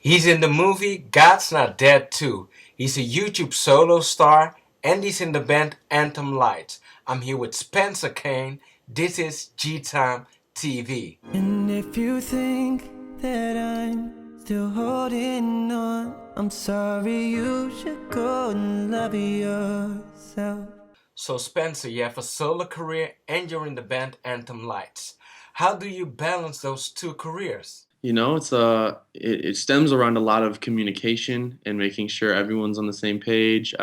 He's in the movie God's Not Dead too. He's a YouTube solo star and he's in the band Anthem Lights. I'm here with Spencer Kane. This is G-Time TV. And if you think that I'm still holding on, I'm sorry, you should go and love yourself. So Spencer, you have a solo career and you're in the band Anthem Lights. How do you balance those two careers? It stems around a lot of communication and making sure everyone's on the same page,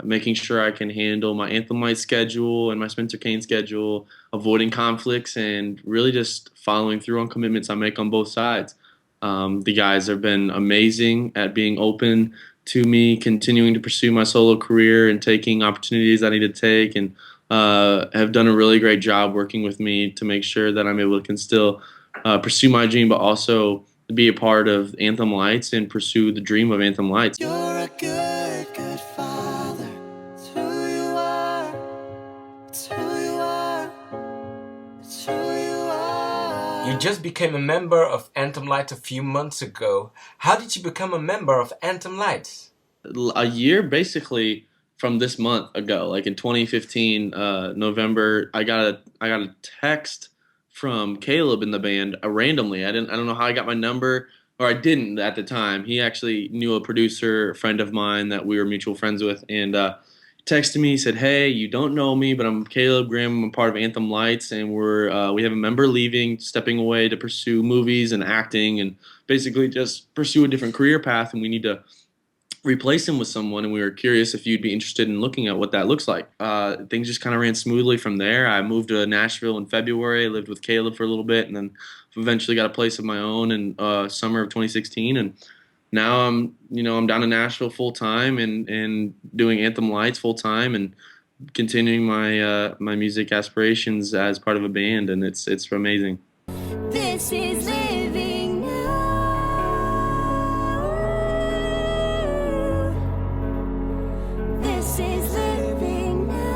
making sure I can handle my Anthem Light schedule and my Spencer Kane schedule, avoiding conflicts, and really just following through on commitments I make on both sides. The guys have been amazing at being open to me continuing to pursue my solo career and taking opportunities I need to take, and have done a really great job working with me to make sure that I'm able to still pursue my dream, but also be a part of Anthem Lights and pursue the dream of Anthem Lights. You're a good, good father. It's who you are. It's who you are. It's who you are. You just became a member of Anthem Lights a few months ago. How did you become a member of Anthem Lights? A year basically from this month ago, like in 2015 November, I got a text from Caleb in the band randomly. I don't know how I got my number, or I didn't at the time. He actually knew a producer, a friend of mine that we were mutual friends with, and texted me. He said, "Hey, you don't know me, but I'm Caleb Graham. I'm a part of Anthem Lights, and we have a member leaving, stepping away to pursue movies and acting, and basically just pursue a different career path, and we need to replace him with someone, and we were curious if you'd be interested in looking at what that looks like." Things just kind of ran smoothly from there. I moved to Nashville in February. I lived with Caleb for a little bit, and then eventually got a place of my own in summer of 2016. And now I'm down in Nashville full time and doing Anthem Lights full time and continuing my music aspirations as part of a band, and it's amazing. This is living now. This is living now.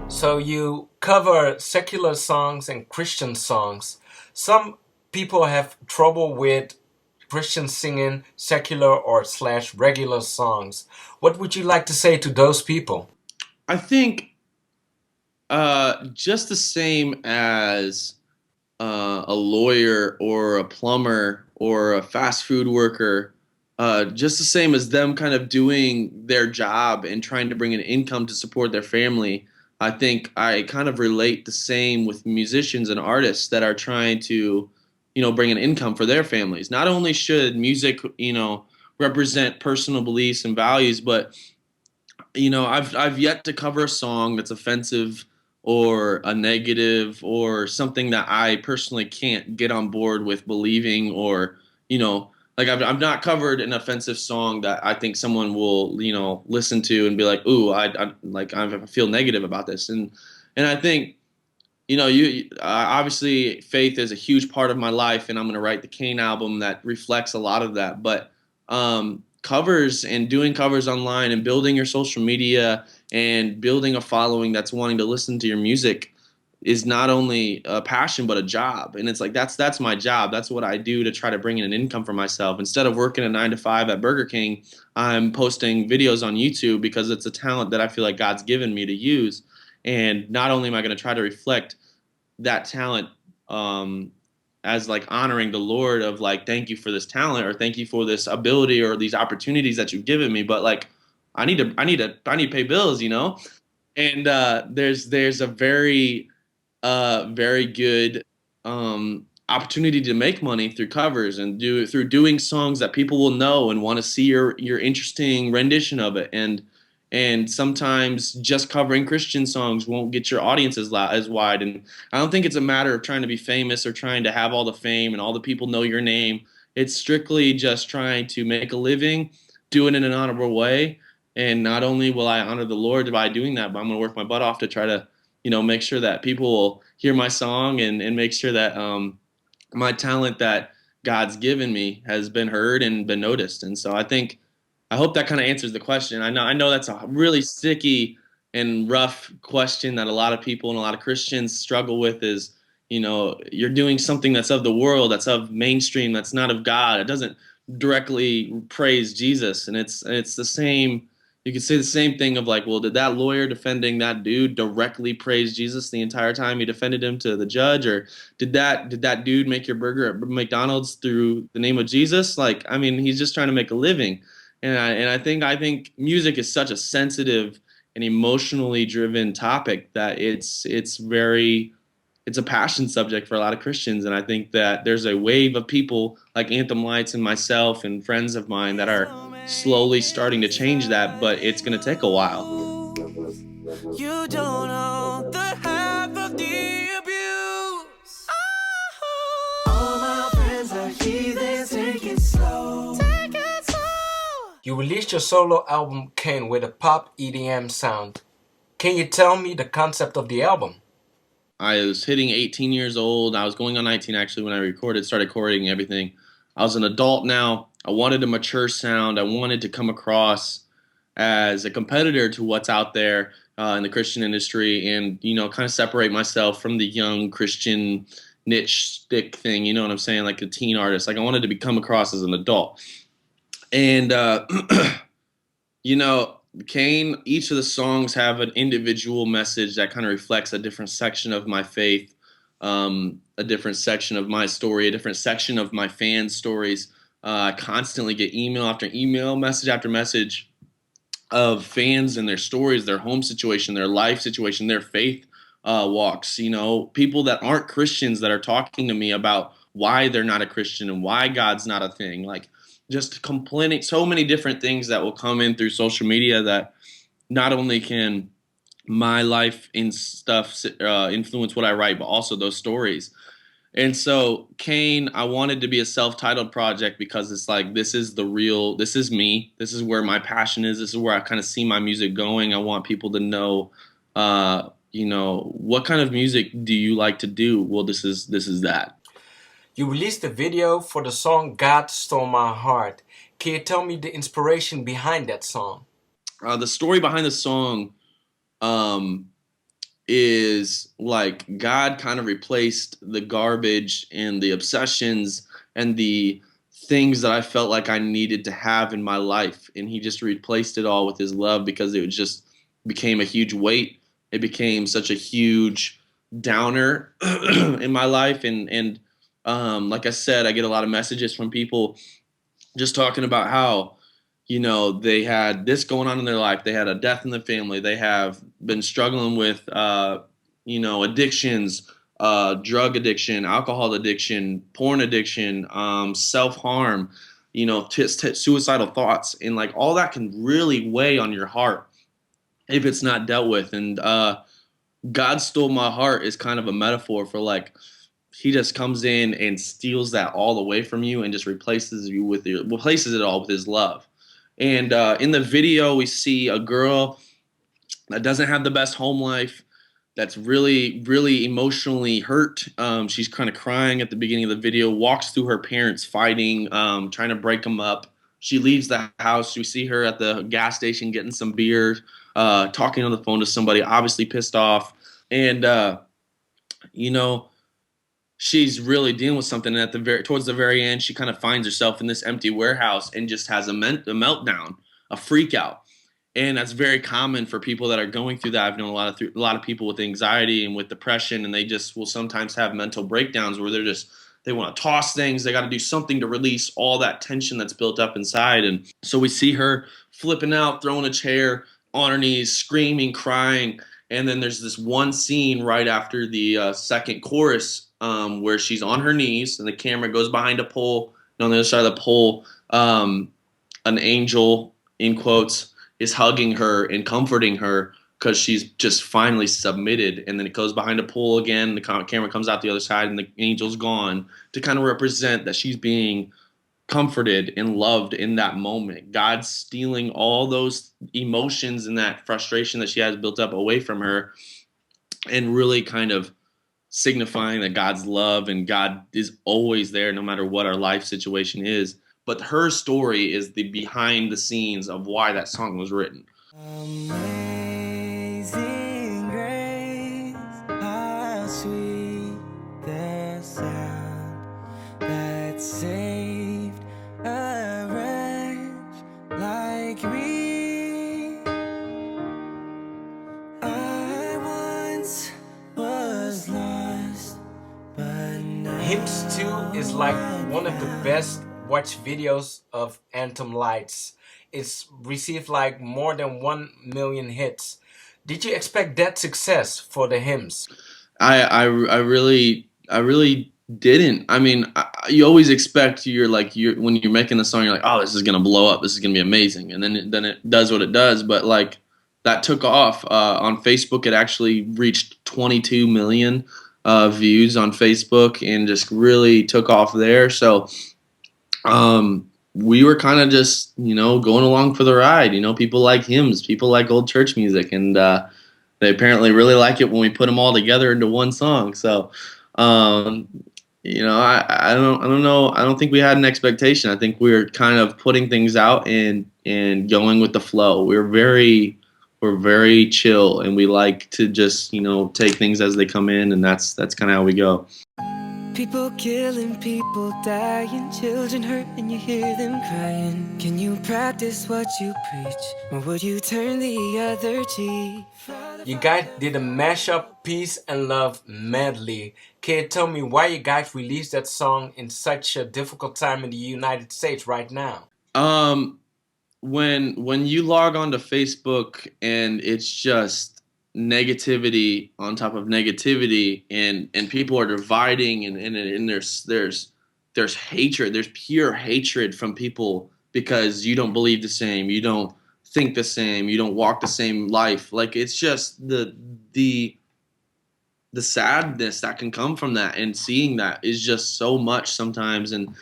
So you cover secular songs and Christian songs. Some people have trouble with Christians singing secular or / regular songs. What would you like to say to those people? I think just the same as a lawyer or a plumber or a fast food worker, just the same as them kind of doing their job and trying to bring an income to support their family. I think I kind of relate the same with musicians and artists that are trying to, bring an income for their families. Not only should music, represent personal beliefs and values, but I've yet to cover a song that's offensive or a negative or something that I personally can't get on board with believing, or like I've not covered an offensive song that I think someone will listen to and be like, ooh, I feel negative about this. And I think obviously faith is a huge part of my life, and I'm going to write the Kane album that reflects a lot of that. But covers and doing covers online and building your social media and building a following that's wanting to listen to your music is not only a passion but a job. And it's like that's my job. That's what I do to try to bring in an income for myself. Instead of working a 9 to 5 at Burger King, I'm posting videos on YouTube because it's a talent that I feel like God's given me to use. And not only am I going to try to reflect that talent as like honoring the Lord of like, thank you for this talent, or thank you for this ability or these opportunities that you've given me, but like I need to pay bills, And there's a very very good opportunity to make money through covers and through doing songs that people will know and want to see your interesting rendition of it. And sometimes just covering Christian songs won't get your audience as wide. And I don't think it's a matter of trying to be famous or trying to have all the fame and all the people know your name. It's strictly just trying to make a living, do it in an honorable way. And not only will I honor the Lord by doing that, but I'm going to work my butt off to try to, make sure that people will hear my song and make sure that my talent that God's given me has been heard and been noticed. And so I hope that kind of answers the question. I know that's a really sticky and rough question that a lot of people and a lot of Christians struggle with is, you're doing something that's of the world, that's of mainstream, that's not of God. It doesn't directly praise Jesus. And it's the same. You could say the same thing of like, well, did that lawyer defending that dude directly praise Jesus the entire time he defended him to the judge, or did that dude make your burger at McDonald's through the name of Jesus? Like, I mean, he's just trying to make a living. And I think music is such a sensitive and emotionally driven topic that it's a passion subject for a lot of Christians. And I think that there's a wave of people like Anthem Lights and myself and friends of mine that are slowly starting to change that, but it's going to take a while. You don't know the half of the abuse. All my friends are heathens, take it slow. Take it slow. You released your solo album Kane with a pop EDM sound. Can you tell me the concept of the album? I was hitting 18 years old. I was going on 19 actually when I started recording everything. I was an adult now. I wanted a mature sound. I wanted to come across as a competitor to what's out there in the Christian industry, and kind of separate myself from the young Christian niche stick thing. You know what I'm saying? Like a teen artist. Like I wanted to come across as an adult. And Kane, each of the songs have an individual message that kind of reflects a different section of my faith, a different section of my story, a different section of my fans' stories. I constantly get email after email, message after message of fans and their stories, their home situation, their life situation, their faith walks. People that aren't Christians that are talking to me about why they're not a Christian and why God's not a thing. Like, just complaining, so many different things that will come in through social media that not only can my life and stuff influence what I write, but also those stories. And so Kane, I wanted to be a self-titled project because it's like, this is me. This is where my passion is. This is where I kind of see my music going. I want people to know, what kind of music do you like to do? Well, this is that. You released a video for the song God Stole My Heart. Can you tell me the inspiration behind that song? The story behind the song is like God kind of replaced the garbage and the obsessions and the things that I felt like I needed to have in my life. And he just replaced it all with his love, because it just became a huge weight. It became such a huge downer in my life. And like I said, I get a lot of messages from people just talking about how, they had this going on in their life. They had a death in the family. They have been struggling with, addictions, drug addiction, alcohol addiction, porn addiction, self-harm, suicidal thoughts. And like all that can really weigh on your heart if it's not dealt with. And God Stole My Heart is kind of a metaphor for like, he just comes in and steals that all away from you and just replaces it all with his love. And in the video, we see a girl that doesn't have the best home life, that's really, really emotionally hurt. She's kind of crying at the beginning of the video, walks through her parents fighting, trying to break them up. She leaves the house. We see her at the gas station getting some beer, talking on the phone to somebody, obviously pissed off. And, she's really dealing with something. And towards the very end, she kind of finds herself in this empty warehouse and just has a meltdown, a freak out. And that's very common for people that are going through that. I've known a lot of people with anxiety and with depression, and they just will sometimes have mental breakdowns where they want to toss things. They got to do something to release all that tension that's built up inside. And so we see her flipping out, throwing a chair on her knees, screaming, crying. And then there's this one scene right after the second chorus where she's on her knees and the camera goes behind a pole. And on the other side of the pole, an angel, in quotes, is hugging her and comforting her because she's just finally submitted. And then it goes behind a pole again. The camera comes out the other side and the angel's gone to kind of represent that she's being comforted and loved in that moment. God's stealing all those emotions and that frustration that she has built up away from her, and really kind of signifying that God's love and God is always there no matter what our life situation is. But her story is the behind the scenes of why that song was written. Amazing grace, how sweet Hymns 2 is like one of the best watched videos of Anthem Lights. It's received like more than 1 million hits. Did you expect that success for the hymns? I really didn't. I mean, you always expect when you're making a song, you're like, oh, this is gonna blow up. This is gonna be amazing, and then it does what it does. But like that took off on Facebook. It actually reached 22 million views on Facebook, and just really took off there. So we were kind of just going along for the ride. People like hymns, people like old church music, and they apparently really like it when we put them all together into one song. So. I don't know. I don't think we had an expectation. I think we were kind of putting things out and going with the flow. We're very chill, and we like to just take things as they come in, and that's kind of how we go. People killing, people dying, children hurt and you hear them crying. Can you practice what you preach, or would you turn the other cheek? You guys did a mashup Peace and Love medley. Can you tell me why you guys released that song in such a difficult time in the United States right now? When you log onto Facebook and it's just negativity on top of negativity, and people are dividing, and there's hatred, there's pure hatred from people because you don't believe the same, you don't think the same, you don't walk the same life. Like, it's just the sadness that can come from that, and seeing that is just so much sometimes. And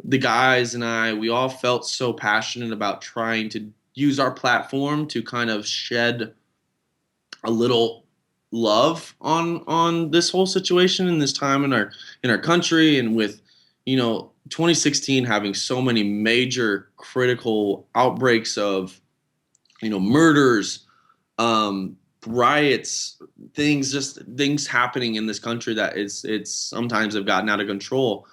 the guys and we all felt so passionate about trying to use our platform to kind of shed a little love on this whole situation in this time in our country, and with 2016 having so many major critical outbreaks of murders, riots, things happening in this country that it's sometimes have gotten out of control.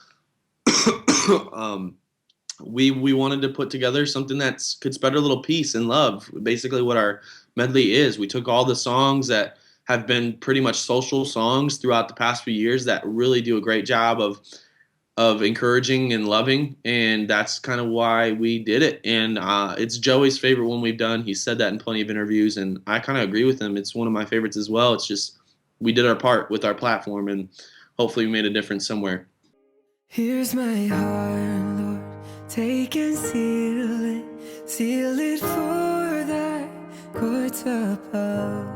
We wanted to put together something that could spread a little peace and love. Basically what our medley is. We took all the songs that have been pretty much social songs throughout the past few years that really do a great job of encouraging and loving, and that's kind of why we did it. And it's Joey's favorite one we've done. He said that in plenty of interviews, and I kind of agree with him. It's one of my favorites as well. It's just we did our part with our platform, and hopefully we made a difference somewhere. Here's my heart, Lord, take and seal it for thy courts above.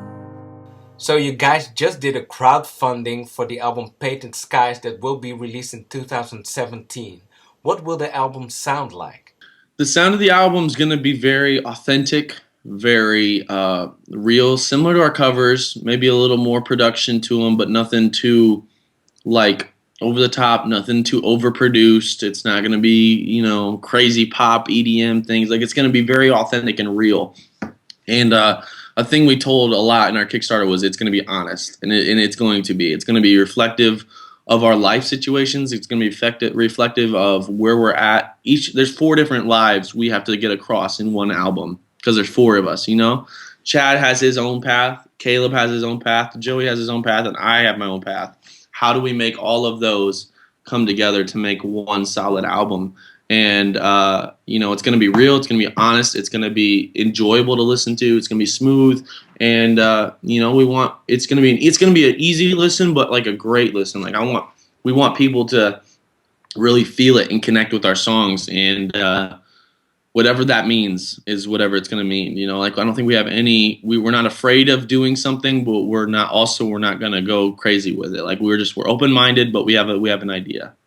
So you guys just did a crowdfunding for the album Payton Skies that will be released in 2017. What will the album sound like? The sound of the album is going to be very authentic, very real, similar to our covers, maybe a little more production to them, but nothing too like over the top, nothing too overproduced. It's not going to be, crazy pop EDM things. Like, it's going to be very authentic and real. And a thing we told a lot in our Kickstarter was it's going to be honest, and it's going to be. It's going to be reflective of our life situations. It's going to be reflective of where we're at. There's 4 different lives we have to get across in one album because there's 4 of us, Chad has his own path, Caleb has his own path, Joey has his own path, and I have my own path. How do we make all of those come together to make one solid album? And, it's going to be real. It's going to be honest. It's going to be enjoyable to listen to. It's going to be smooth. And, it's going to be an easy listen, but like a great listen. Like, we want people to really feel it and connect with our songs. And, whatever that means is whatever it's going to mean. I don't think we have we're not afraid of doing something, but we're not going to go crazy with it. Like, we're open-minded, but we have an idea.